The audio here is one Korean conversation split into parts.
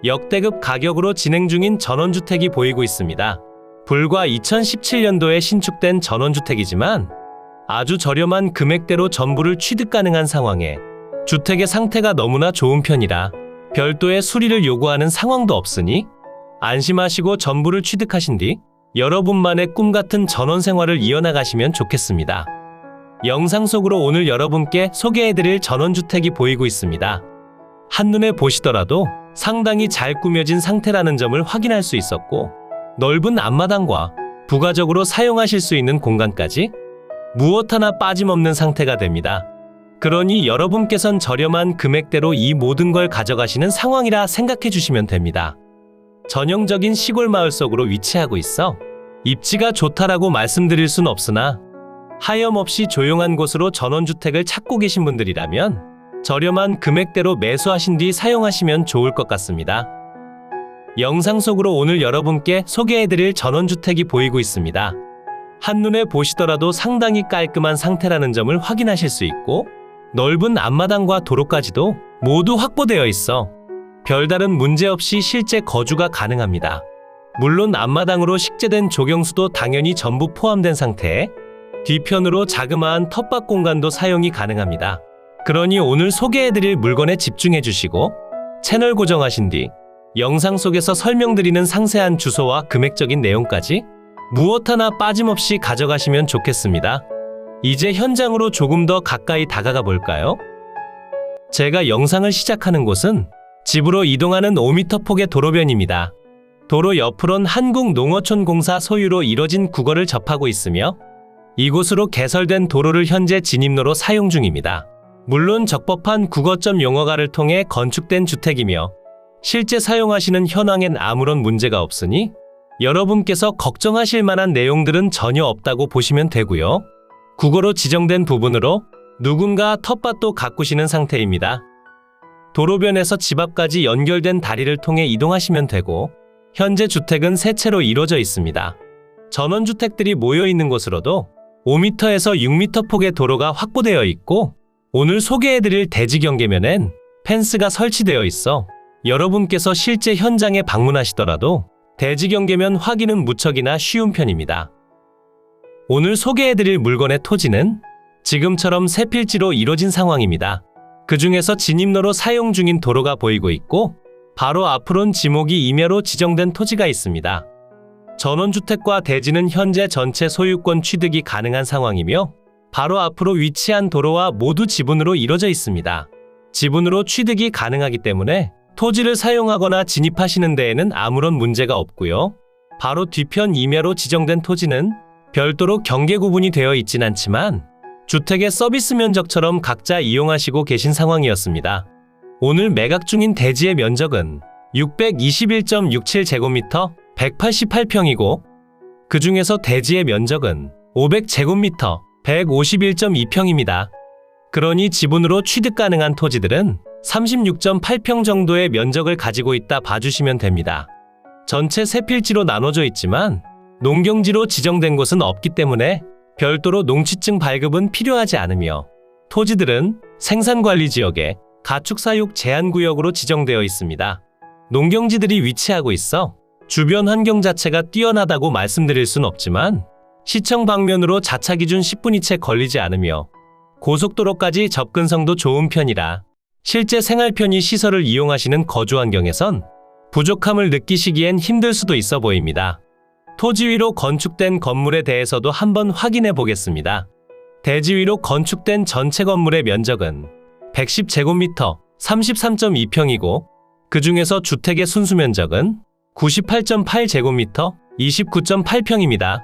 역대급 가격으로 진행 중인 전원주택이 보이고 있습니다. 불과 2017년도에 신축된 전원주택이지만 아주 저렴한 금액대로 전부를 취득 가능한 상황에 주택의 상태가 너무나 좋은 편이라 별도의 수리를 요구하는 상황도 없으니 안심하시고 전부를 취득하신 뒤 여러분만의 꿈같은 전원 생활을 이어나가시면 좋겠습니다. 영상 속으로 오늘 여러분께 소개해드릴 전원주택이 보이고 있습니다. 한눈에 보시더라도 상당히 잘 꾸며진 상태라는 점을 확인할 수 있었고, 넓은 앞마당과 부가적으로 사용하실 수 있는 공간까지 무엇 하나 빠짐없는 상태가 됩니다. 그러니 여러분께선 저렴한 금액대로 이 모든 걸 가져가시는 상황이라 생각해 주시면 됩니다. 전형적인 시골 마을 속으로 위치하고 있어 입지가 좋다라고 말씀드릴 순 없으나 하염없이 조용한 곳으로 전원주택을 찾고 계신 분들이라면 저렴한 금액대로 매수하신 뒤 사용하시면 좋을 것 같습니다. 영상 속으로 오늘 여러분께 소개해드릴 전원주택이 보이고 있습니다. 한눈에 보시더라도 상당히 깔끔한 상태라는 점을 확인하실 수 있고, 넓은 앞마당과 도로까지도 모두 확보되어 있어 별다른 문제 없이 실제 거주가 가능합니다. 물론 앞마당으로 식재된 조경수도 당연히 전부 포함된 상태에 뒤편으로 자그마한 텃밭 공간도 사용이 가능합니다. 그러니 오늘 소개해드릴 물건에 집중해 주시고 채널 고정하신 뒤 영상 속에서 설명드리는 상세한 주소와 금액적인 내용까지 무엇 하나 빠짐없이 가져가시면 좋겠습니다. 이제 현장으로 조금 더 가까이 다가가 볼까요? 제가 영상을 시작하는 곳은 집으로 이동하는 5m 폭의 도로변입니다. 도로 옆으론 한국농어촌공사 소유로 이뤄진 국어를 접하고 있으며 이곳으로 개설된 도로를 현재 진입로로 사용 중입니다. 물론 적법한 국어점 용어가를 통해 건축된 주택이며 실제 사용하시는 현황엔 아무런 문제가 없으니 여러분께서 걱정하실 만한 내용들은 전혀 없다고 보시면 되고요. 국어로 지정된 부분으로 누군가 텃밭도 가꾸시는 상태입니다. 도로변에서 집 앞까지 연결된 다리를 통해 이동하시면 되고, 현재 주택은 세 채로 이루어져 있습니다. 전원주택들이 모여 있는 곳으로도 5m에서 6m 폭의 도로가 확보되어 있고, 오늘 소개해드릴 대지 경계면엔 펜스가 설치되어 있어 여러분께서 실제 현장에 방문하시더라도 대지 경계면 확인은 무척이나 쉬운 편입니다. 오늘 소개해드릴 물건의 토지는 지금처럼 세 필지로 이루어진 상황입니다. 그 중에서 진입로로 사용 중인 도로가 보이고 있고, 바로 앞으론 지목이 임야로 지정된 토지가 있습니다. 전원주택과 대지는 현재 전체 소유권 취득이 가능한 상황이며, 바로 앞으로 위치한 도로와 모두 지분으로 이루어져 있습니다. 지분으로 취득이 가능하기 때문에 토지를 사용하거나 진입하시는 데에는 아무런 문제가 없고요. 바로 뒤편 임야로 지정된 토지는 별도로 경계 구분이 되어 있진 않지만 주택의 서비스 면적처럼 각자 이용하시고 계신 상황이었습니다. 오늘 매각 중인 대지의 면적은 621.67제곱미터 188평이고, 그 중에서 대지의 면적은 500제곱미터 151.2평입니다. 그러니 지분으로 취득 가능한 토지들은 36.8평 정도의 면적을 가지고 있다 봐주시면 됩니다. 전체 세 필지로 나눠져 있지만 농경지로 지정된 곳은 없기 때문에 별도로 농취증 발급은 필요하지 않으며, 토지들은 생산관리지역에 가축사육 제한구역으로 지정되어 있습니다. 농경지들이 위치하고 있어 주변 환경 자체가 뛰어나다고 말씀드릴 순 없지만 시청 방면으로 자차 기준 10분이 채 걸리지 않으며 고속도로까지 접근성도 좋은 편이라 실제 생활 편의 시설을 이용하시는 거주 환경에선 부족함을 느끼시기엔 힘들 수도 있어 보입니다. 토지 위로 건축된 건물에 대해서도 한번 확인해 보겠습니다. 대지 위로 건축된 전체 건물의 면적은 110제곱미터 33.2평이고, 그 중에서 주택의 순수 면적은 98.8제곱미터 29.8평입니다.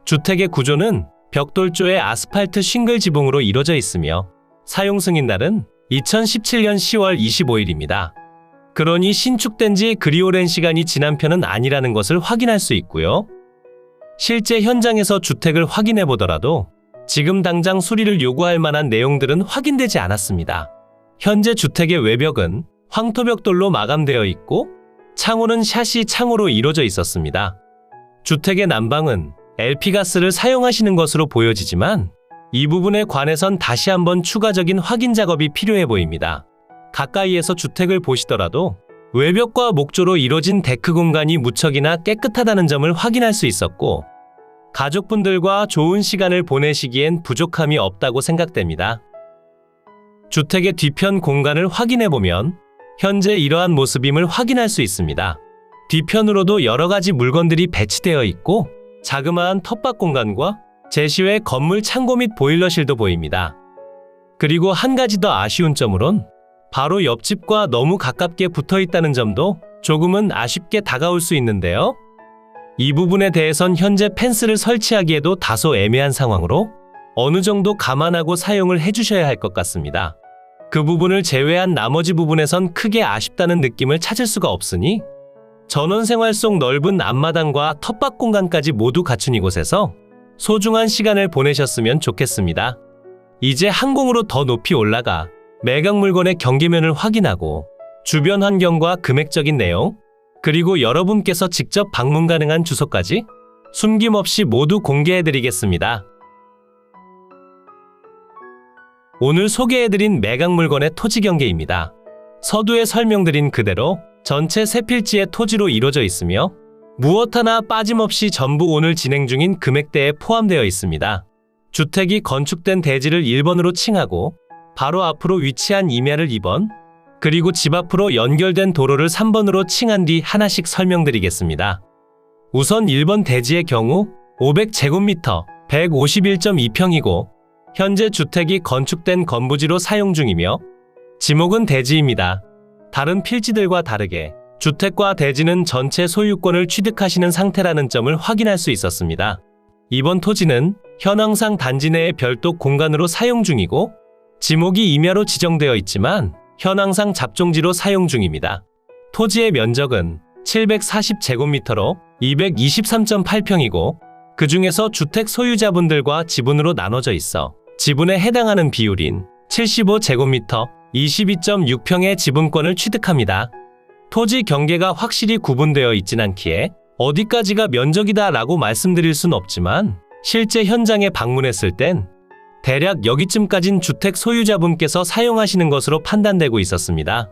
주택의 구조는 벽돌조의 아스팔트 싱글 지붕으로 이루어져 있으며 사용 승인날은 2017년 10월 25일입니다. 그러니 신축된 지 그리 오랜 시간이 지난 편은 아니라는 것을 확인할 수 있고요. 실제 현장에서 주택을 확인해 보더라도 지금 당장 수리를 요구할 만한 내용들은 확인되지 않았습니다. 현재 주택의 외벽은 황토벽돌로 마감되어 있고, 창호는 샤시 창호로 이루어져 있었습니다. 주택의 난방은 LP가스를 사용하시는 것으로 보여지지만 이 부분에 관해선 다시 한번 추가적인 확인 작업이 필요해 보입니다. 가까이에서 주택을 보시더라도 외벽과 목조로 이뤄진 데크 공간이 무척이나 깨끗하다는 점을 확인할 수 있었고, 가족분들과 좋은 시간을 보내시기엔 부족함이 없다고 생각됩니다. 주택의 뒤편 공간을 확인해보면 현재 이러한 모습임을 확인할 수 있습니다. 뒤편으로도 여러 가지 물건들이 배치되어 있고 자그마한 텃밭 공간과 제시외 건물 창고 및 보일러실도 보입니다. 그리고 한 가지 더 아쉬운 점으론 바로 옆집과 너무 가깝게 붙어 있다는 점도 조금은 아쉽게 다가올 수 있는데요. 이 부분에 대해선 현재 펜스를 설치하기에도 다소 애매한 상황으로 어느 정도 감안하고 사용을 해주셔야 할 것 같습니다. 그 부분을 제외한 나머지 부분에선 크게 아쉽다는 느낌을 찾을 수가 없으니 전원생활 속 넓은 앞마당과 텃밭 공간까지 모두 갖춘 이곳에서 소중한 시간을 보내셨으면 좋겠습니다. 이제 항공으로 더 높이 올라가 매각 물건의 경계면을 확인하고 주변 환경과 금액적인 내용, 그리고 여러분께서 직접 방문 가능한 주소까지 숨김없이 모두 공개해드리겠습니다. 오늘 소개해드린 매각 물건의 토지 경계입니다. 서두에 설명드린 그대로 전체 세 필지의 토지로 이루어져 있으며 무엇 하나 빠짐없이 전부 오늘 진행 중인 금액대에 포함되어 있습니다. 주택이 건축된 대지를 1번으로 칭하고 바로 앞으로 위치한 임야를 2번, 그리고 집 앞으로 연결된 도로를 3번으로 칭한 뒤 하나씩 설명드리겠습니다. 우선 1번 대지의 경우 500제곱미터 151.2평이고 현재 주택이 건축된 건부지로 사용 중이며 지목은 대지입니다. 다른 필지들과 다르게 주택과 대지는 전체 소유권을 취득하시는 상태라는 점을 확인할 수 있었습니다. 이번 토지는 현황상 단지 내의 별도 공간으로 사용 중이고 지목이 임야로 지정되어 있지만 현황상 잡종지로 사용 중입니다. 토지의 면적은 740제곱미터로 223.8평이고 그 중에서 주택 소유자분들과 지분으로 나눠져 있어 지분에 해당하는 비율인 75제곱미터 22.6평의 지분권을 취득합니다. 토지 경계가 확실히 구분되어 있진 않기에 어디까지가 면적이다 라고 말씀드릴 순 없지만 실제 현장에 방문했을 땐 대략 여기쯤까진 주택 소유자분께서 사용하시는 것으로 판단되고 있었습니다.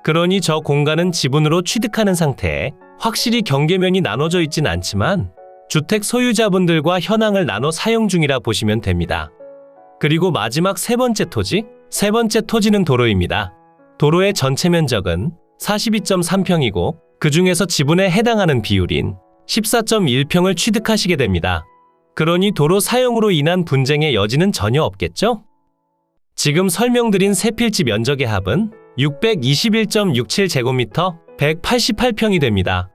그러니 저 공간은 지분으로 취득하는 상태에 확실히 경계면이 나눠져 있진 않지만 주택 소유자분들과 현황을 나눠 사용 중이라 보시면 됩니다. 그리고 마지막 세 번째 토지는 도로입니다. 도로의 전체 면적은 42.3평이고 그 중에서 지분에 해당하는 비율인 14.1평을 취득하시게 됩니다. 그러니 도로 사용으로 인한 분쟁의 여지는 전혀 없겠죠? 지금 설명드린 세 필지 면적의 합은 621.67제곱미터 188평이 됩니다.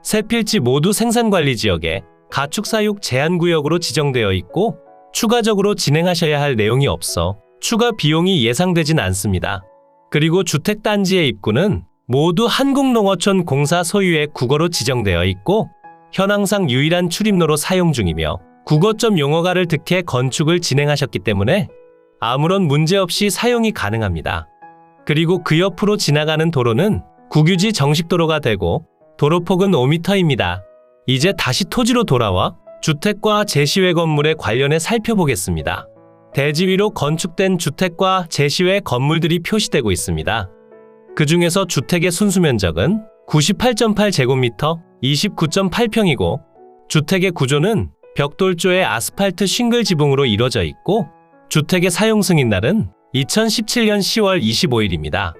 세 필지 모두 생산관리지역에 가축사육 제한구역으로 지정되어 있고 추가적으로 진행하셔야 할 내용이 없어 추가 비용이 예상되진 않습니다. 그리고 주택단지의 입구는 모두 한국농어촌 공사 소유의 국어로 지정되어 있고 현황상 유일한 출입로로 사용 중이며 국어점 용어가를 득해 건축을 진행하셨기 때문에 아무런 문제 없이 사용이 가능합니다. 그리고 그 옆으로 지나가는 도로는 국유지 정식도로가 되고 도로폭은 5m입니다. 이제 다시 토지로 돌아와 주택과 제시외 건물에 관련해 살펴보겠습니다. 대지 위로 건축된 주택과 제시외 건물들이 표시되고 있습니다. 그 중에서 주택의 순수 면적은 98.8제곱미터 29.8평이고 주택의 구조는 벽돌조의 아스팔트 싱글 지붕으로 이루어져 있고 주택의 사용 승인날은 2017년 10월 25일입니다.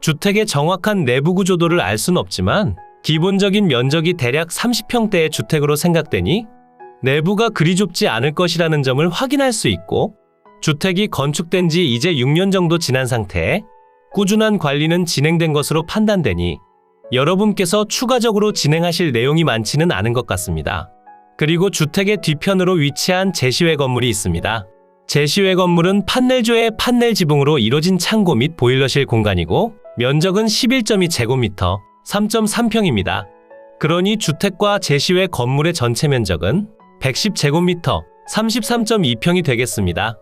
주택의 정확한 내부 구조도를 알 순 없지만 기본적인 면적이 대략 30평대의 주택으로 생각되니 내부가 그리 좁지 않을 것이라는 점을 확인할 수 있고 주택이 건축된 지 이제 6년 정도 지난 상태에 꾸준한 관리는 진행된 것으로 판단되니 여러분께서 추가적으로 진행하실 내용이 많지는 않은 것 같습니다. 그리고 주택의 뒤편으로 위치한 제시외 건물이 있습니다. 제시외 건물은 판넬조의 판넬 지붕으로 이뤄진 창고 및 보일러실 공간이고 면적은 11.2제곱미터 3.3평입니다. 그러니 주택과 제시외 건물의 전체 면적은 110제곱미터 33.2평이 되겠습니다.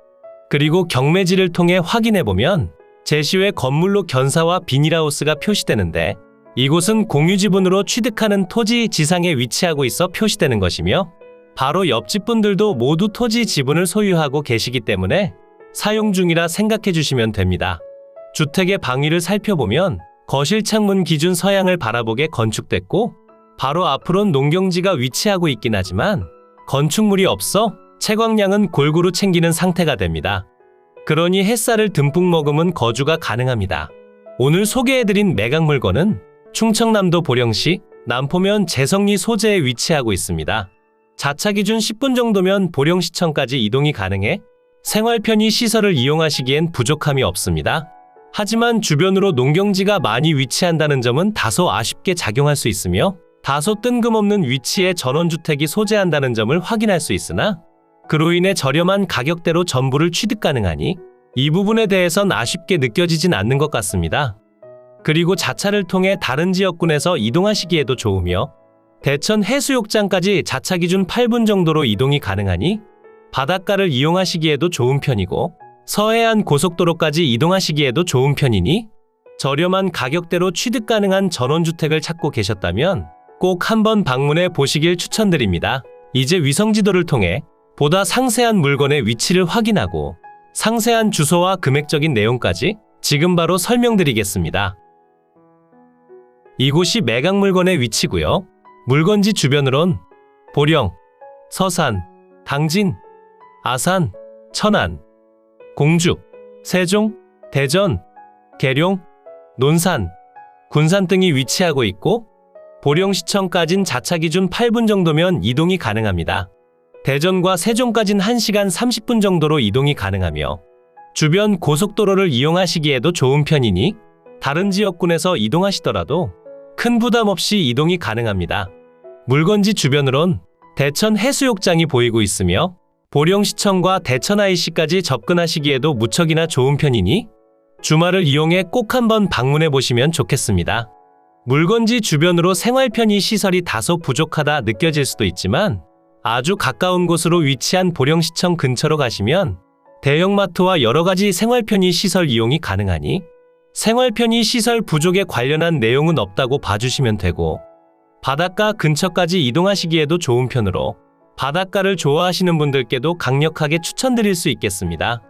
그리고 경매지를 통해 확인해보면 제시외 건물로 견사와 비닐하우스가 표시되는데 이곳은 공유지분으로 취득하는 토지 지상에 위치하고 있어 표시되는 것이며 바로 옆집 분들도 모두 토지 지분을 소유하고 계시기 때문에 사용 중이라 생각해 주시면 됩니다. 주택의 방위를 살펴보면 거실 창문 기준 서향을 바라보게 건축됐고 바로 앞으론 농경지가 위치하고 있긴 하지만 건축물이 없어 채광량은 골고루 챙기는 상태가 됩니다. 그러니 햇살을 듬뿍 머금은 거주가 가능합니다. 오늘 소개해드린 매각 물건은 충청남도 보령시 남포면 재성리 소재에 위치하고 있습니다. 자차 기준 10분 정도면 보령시청까지 이동이 가능해 생활 편의 시설을 이용하시기엔 부족함이 없습니다. 하지만 주변으로 농경지가 많이 위치한다는 점은 다소 아쉽게 작용할 수 있으며 다소 뜬금없는 위치에 전원주택이 소재한다는 점을 확인할 수 있으나 그로 인해 저렴한 가격대로 전부를 취득 가능하니 이 부분에 대해선 아쉽게 느껴지진 않는 것 같습니다. 그리고 자차를 통해 다른 지역군에서 이동하시기에도 좋으며 대천 해수욕장까지 자차 기준 8분 정도로 이동이 가능하니 바닷가를 이용하시기에도 좋은 편이고 서해안 고속도로까지 이동하시기에도 좋은 편이니 저렴한 가격대로 취득 가능한 전원주택을 찾고 계셨다면 꼭 한번 방문해 보시길 추천드립니다. 이제 위성지도를 통해 보다 상세한 물건의 위치를 확인하고 상세한 주소와 금액적인 내용까지 지금 바로 설명드리겠습니다. 이곳이 매각 물건의 위치고요. 물건지 주변으론 보령, 서산, 당진, 아산, 천안, 공주, 세종, 대전, 계룡, 논산, 군산 등이 위치하고 있고 보령시청까진 자차 기준 8분 정도면 이동이 가능합니다. 대전과 세종까진 1시간 30분 정도로 이동이 가능하며 주변 고속도로를 이용하시기에도 좋은 편이니 다른 지역군에서 이동하시더라도 큰 부담 없이 이동이 가능합니다. 물건지 주변으론 대천 해수욕장이 보이고 있으며 보령시청과 대천 IC까지 접근하시기에도 무척이나 좋은 편이니 주말을 이용해 꼭 한번 방문해 보시면 좋겠습니다. 물건지 주변으로 생활 편의 시설이 다소 부족하다 느껴질 수도 있지만 아주 가까운 곳으로 위치한 보령시청 근처로 가시면 대형마트와 여러가지 생활 편의 시설 이용이 가능하니 생활 편의 시설 부족에 관련한 내용은 없다고 봐주시면 되고 바닷가 근처까지 이동하시기에도 좋은 편으로 바닷가를 좋아하시는 분들께도 강력하게 추천드릴 수 있겠습니다.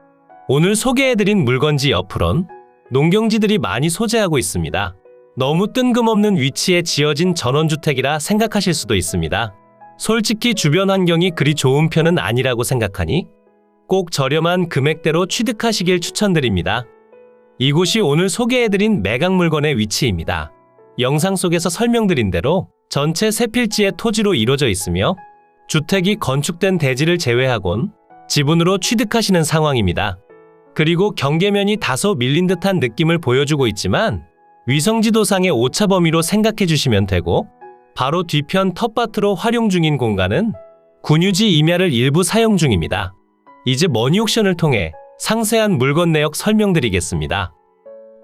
오늘 소개해드린 물건지 옆으론 농경지들이 많이 소재하고 있습니다. 너무 뜬금없는 위치에 지어진 전원주택이라 생각하실 수도 있습니다. 솔직히 주변 환경이 그리 좋은 편은 아니라고 생각하니 꼭 저렴한 금액대로 취득하시길 추천드립니다. 이곳이 오늘 소개해드린 매각 물건의 위치입니다. 영상 속에서 설명드린 대로 전체 세 필지의 토지로 이루어져 있으며 주택이 건축된 대지를 제외하곤 지분으로 취득하시는 상황입니다. 그리고 경계면이 다소 밀린 듯한 느낌을 보여주고 있지만 위성지도상의 오차 범위로 생각해 주시면 되고 바로 뒤편 텃밭으로 활용 중인 공간은 군유지 임야를 일부 사용 중입니다. 이제 머니옥션을 통해 상세한 물건 내역 설명드리겠습니다.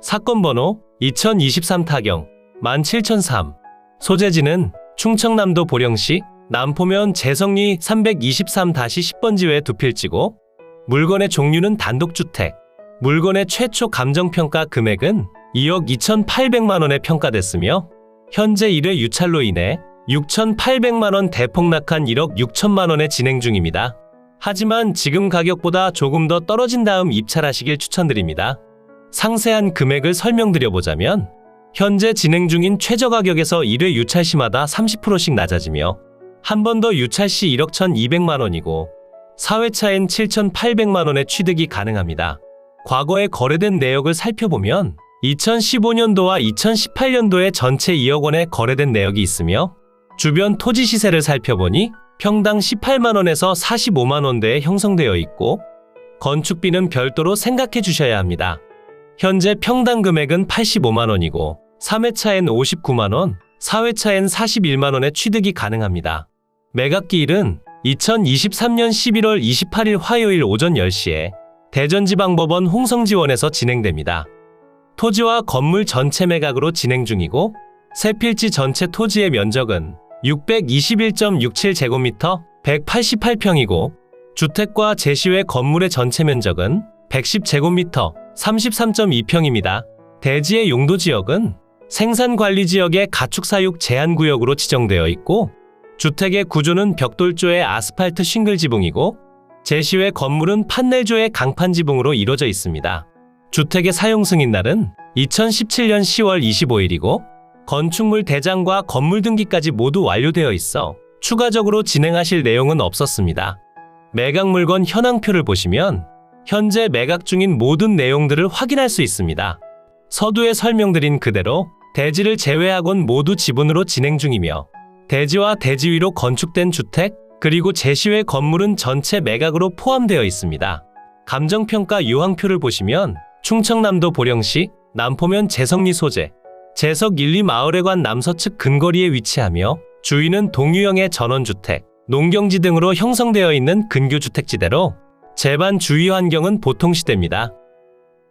사건 번호 2023 타경 17003 소재지는 충청남도 보령시 남포면 재성리 323-10번지외 두 필지고 물건의 종류는 단독주택, 물건의 최초 감정평가 금액은 2억 2,800만 원에 평가됐으며 현재 1회 유찰로 인해 6,800만 원 대폭락한 1억 6천만 원에 진행 중입니다. 하지만 지금 가격보다 조금 더 떨어진 다음 입찰하시길 추천드립니다. 상세한 금액을 설명드려보자면 현재 진행 중인 최저 가격에서 1회 유찰 시마다 30%씩 낮아지며 한 번 더 유찰 시 1억 1,200만 원이고 4회차엔 7,800만 원의 취득이 가능합니다. 과거에 거래된 내역을 살펴보면 2015년도와 2018년도에 전체 2억 원에 거래된 내역이 있으며 주변 토지 시세를 살펴보니 평당 18만 원에서 45만 원대에 형성되어 있고 건축비는 별도로 생각해 주셔야 합니다. 현재 평당 금액은 85만 원이고 3회차엔 59만 원, 4회차엔 41만 원의 취득이 가능합니다. 매각기일은 2023년 11월 28일 화요일 오전 10시에 대전지방법원 홍성지원에서 진행됩니다. 토지와 건물 전체 매각으로 진행 중이고 세 필지 전체 토지의 면적은 621.67제곱미터 188평이고 주택과 제시외 건물의 전체 면적은 110제곱미터 33.2평입니다. 대지의 용도지역은 생산관리지역의 가축사육 제한구역으로 지정되어 있고 주택의 구조는 벽돌조의 아스팔트 싱글 지붕이고 제시외 건물은 판넬조의 강판 지붕으로 이루어져 있습니다. 주택의 사용 승인날은 2017년 10월 25일이고 건축물 대장과 건물 등기까지 모두 완료되어 있어 추가적으로 진행하실 내용은 없었습니다. 매각 물건 현황표를 보시면 현재 매각 중인 모든 내용들을 확인할 수 있습니다. 서두에 설명드린 그대로 대지를 제외하곤 모두 지분으로 진행 중이며 대지와 대지 위로 건축된 주택 그리고 제시외 건물은 전체 매각으로 포함되어 있습니다. 감정평가 유황표를 보시면 충청남도 보령시 남포면 재성리 소재 재석 1, 2 마을회관 남서측 근거리에 위치하며 주위는 동유형의 전원주택, 농경지 등으로 형성되어 있는 근교주택지대로 재반 주위 환경은 보통시대입니다.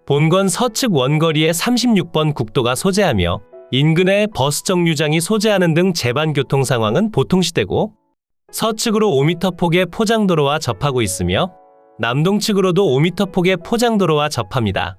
본건 서측 원거리에 36번 국도가 소재하며 인근에 버스 정류장이 소재하는 등 재반 교통 상황은 보통시대고 서측으로 5m 폭의 포장도로와 접하고 있으며 남동측으로도 5m 폭의 포장도로와 접합니다.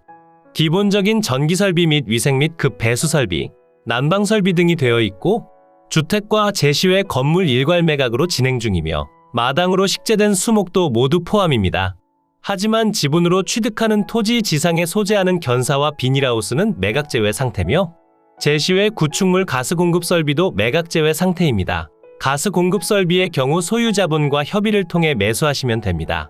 기본적인 전기설비 및 위생 및 급 배수설비, 난방설비 등이 되어 있고 주택과 제시외 건물 일괄 매각으로 진행 중이며 마당으로 식재된 수목도 모두 포함입니다. 하지만 지분으로 취득하는 토지 지상에 소재하는 견사와 비닐하우스는 매각 제외 상태며 제시외 구축물 가스 공급 설비도 매각 제외 상태입니다. 가스 공급 설비의 경우 소유자분과 협의를 통해 매수하시면 됩니다.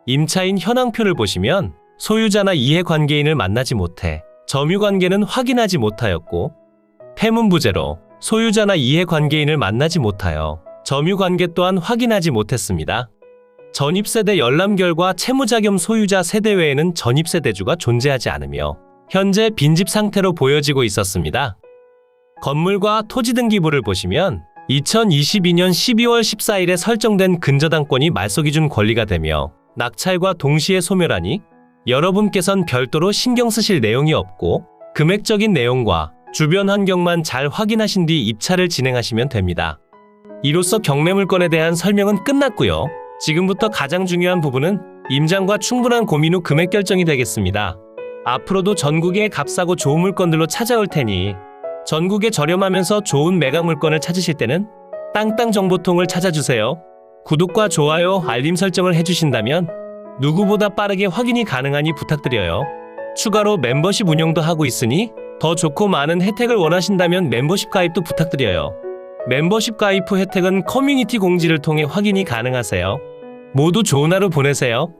임차인 현황표를 보시면 소유자나 이해관계인을 만나지 못해 점유관계는 확인하지 못하였고 폐문부재로 소유자나 이해관계인을 만나지 못하여 점유관계 또한 확인하지 못했습니다. 전입세대 열람결과 채무자겸 소유자 세대 외에는 전입세대주가 존재하지 않으며 현재 빈집 상태로 보여지고 있었습니다. 건물과 토지 등기부를 보시면 2022년 12월 14일에 설정된 근저당권이 말소기준 권리가 되며 낙찰과 동시에 소멸하니 여러분께선 별도로 신경 쓰실 내용이 없고 금액적인 내용과 주변 환경만 잘 확인하신 뒤 입찰을 진행하시면 됩니다. 이로써 경매물건에 대한 설명은 끝났고요. 지금부터 가장 중요한 부분은 임장과 충분한 고민 후 금액 결정이 되겠습니다. 앞으로도 전국의 값싸고 좋은 물건들로 찾아올 테니 전국에 저렴하면서 좋은 매각 물건을 찾으실 때는 땅땅정보통을 찾아주세요. 구독과 좋아요, 알림 설정을 해주신다면 누구보다 빠르게 확인이 가능하니 부탁드려요. 추가로 멤버십 운영도 하고 있으니 더 좋고 많은 혜택을 원하신다면 멤버십 가입도 부탁드려요. 멤버십 가입 후 혜택은 커뮤니티 공지를 통해 확인이 가능하세요. 모두 좋은 하루 보내세요.